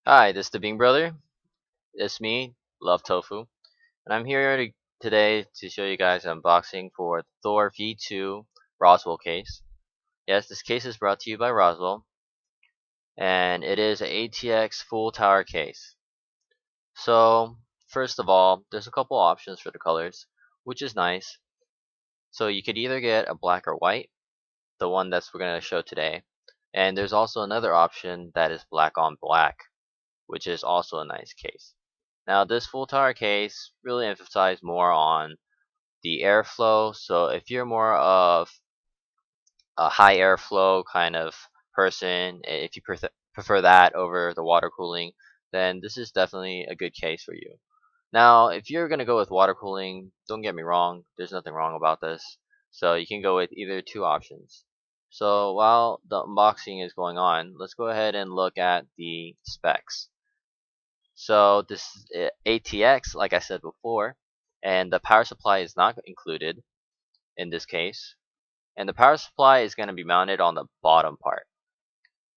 Hi, this is the Bing Brother. It's me, Love Tofu, and I'm here today to show you guys an unboxing for Thor V2 Roswell case. Yes, this case is brought to you by Roswell, and it is an ATX full tower case. So, first of all, there's a couple options for the colors, which is nice. So you could either get a black or white, the one that's we're going to show today, and there's also another option that is black on black, which is also a nice case. Now this full tower case really emphasizes more on the airflow, so if you're more of a high airflow kind of person, if you prefer that over the water cooling, then this is definitely a good case for you. Now if you're going to go with water cooling, don't get me wrong, there's nothing wrong about this. So you can go with either two options. So while the unboxing is going on, let's go ahead and look at the specs. So this is ATX, like I said before, and the power supply is not included in this case. And the power supply is going to be mounted on the bottom part.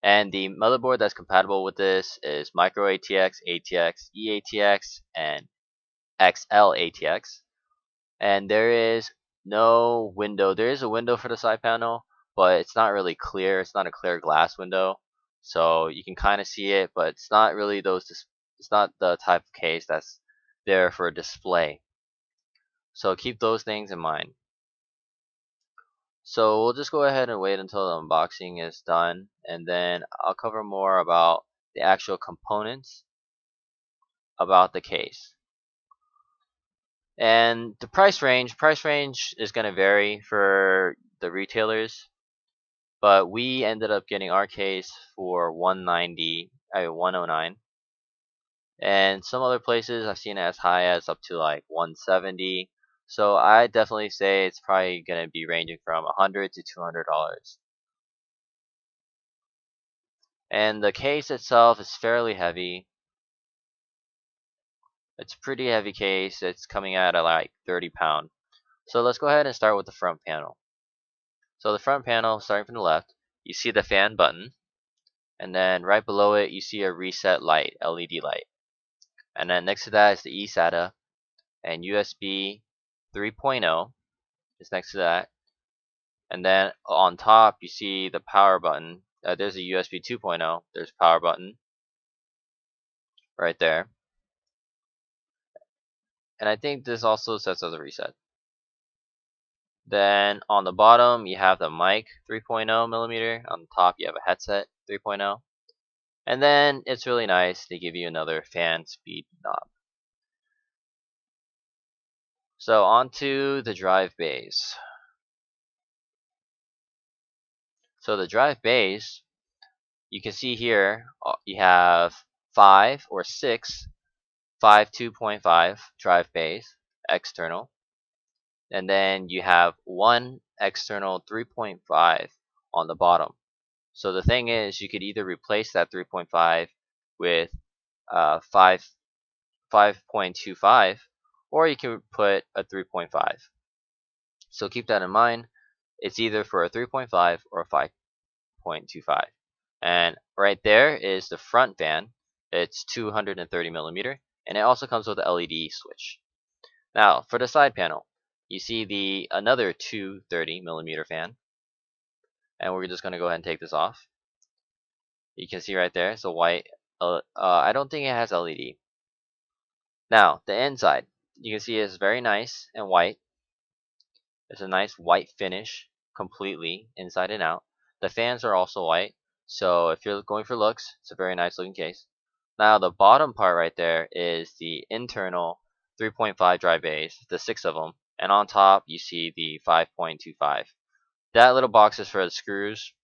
And the motherboard that's compatible with this is Micro ATX, ATX, EATX, and XL ATX. And there is no window. There is a window for the side panel, but it's not really clear. It's not a clear glass window, so you can kind of see it, but it's not really it's not the type of case that's there for display. So keep those things in mind. So we'll just go ahead and wait until the unboxing is done, and then I'll cover more about the actual components about the case. And the price range is going to vary for the retailers, but we ended up getting our case for 109, and some other places I've seen it as high as up to like 170. So I definitely say it's probably going to be ranging from $100 to $200. And the case itself is fairly heavy. It's a pretty heavy case. It's coming out at like 30 pounds. So let's go ahead and start with the front panel. So the front panel, starting from the left, you see the fan button, and then right below it you see a reset light, LED light. And then next to that is the eSATA, and USB 3.0 is next to that. And then on top you see the power button. There's a USB 2.0, there's a power button right there. And I think this also sets as a reset. Then on the bottom you have the mic 3.0 millimeter. On the top you have a headset 3.0. And then it's really nice, they give you another fan speed knob. So onto the drive bays. So the drive bays, you can see here you have 5 or 6 2.5 drive bays external, and then you have one external 3.5 on the bottom. So the thing is, you could either replace that 3.5 with 5.25, or you can put a 3.5. So keep that in mind. It's either for a 3.5 or a 5.25. And right there is the front fan. It's 230 millimeter, and it also comes with an LED switch. Now for the side panel, you see the another 230 millimeter fan, and we're just going to go ahead and take this off. You can see right there, it's a white. I don't think it has LED. Now the inside, you can see it's very nice and white. It's a nice white finish, completely inside and out. The fans are also white, so if you're going for looks, it's a very nice looking case. Now the bottom part right there is the internal 3.5 drive bays, the 6 of them, and on top you see the 5.25. That little box is for the screws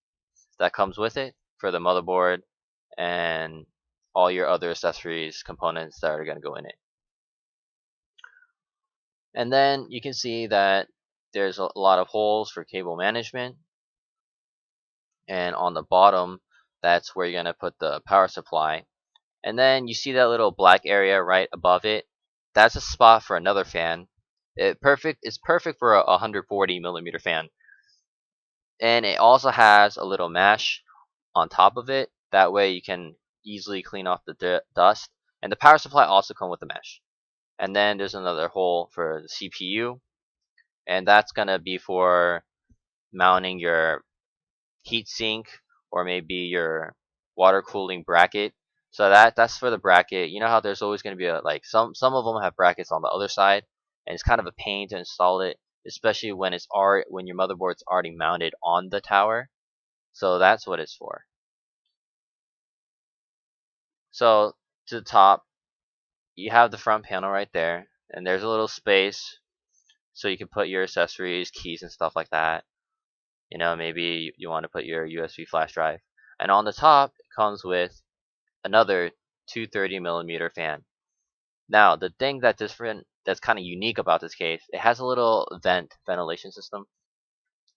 that comes with it for the motherboard and all your other accessories, components that are going to go in it. And then you can see that there's a lot of holes for cable management, and on the bottom that's where you're going to put the power supply. And then you see that little black area right above it, that's a spot for another fan. It's perfect for a 140 millimeter fan, and it also has a little mesh on top of it. That way you can easily clean off the dust. And the power supply also come with a mesh. And then there's another hole for the CPU, and that's gonna be for mounting your heatsink or maybe your water cooling bracket. So that's for the bracket. You know how there's always going to be a, like some of them have brackets on the other side, and it's kind of a pain to install it, especially when when your motherboard's already mounted on the tower. So that's what it's for. So to the top, you have the front panel right there, and there's a little space so you can put your accessories, keys, and stuff like that. You know, maybe you want to put your USB flash drive. And on the top, it comes with another 230mm fan. Now, the thing that's kind of unique about this case, it has a little ventilation system,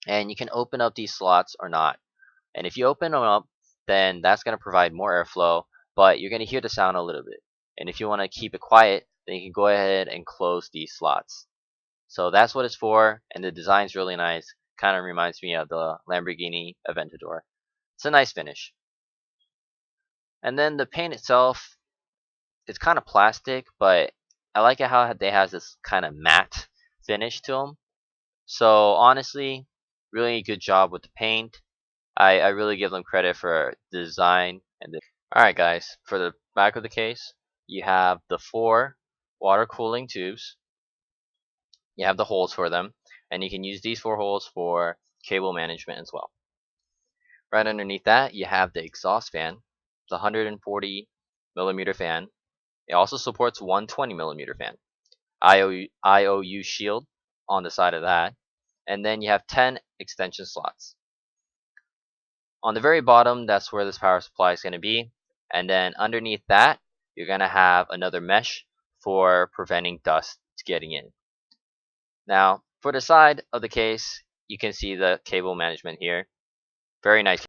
and you can open up these slots or not. And if you open them up, then that's going to provide more airflow, but you're going to hear the sound a little bit. And if you want to keep it quiet, then you can go ahead and close these slots. So that's what it's for, and the design's really nice. Kind of reminds me of the Lamborghini Aventador. It's a nice finish. And then the paint itself, it's kind of plastic, but I like it how they has this kind of matte finish to them. So honestly, really good job with the paint. I really give them credit for the design. Alright guys, for the back of the case, you have the 4 water cooling tubes. You have the holes for them, and you can use these 4 holes for cable management as well. Right underneath that, you have the exhaust fan, the 140mm fan. It also supports 120mm fan. IOU shield on the side of that, and then you have 10 extension slots. On the very bottom, that's where this power supply is going to be, and then underneath that, you're going to have another mesh for preventing dust getting in. Now, for the side of the case, you can see the cable management here. Very nice.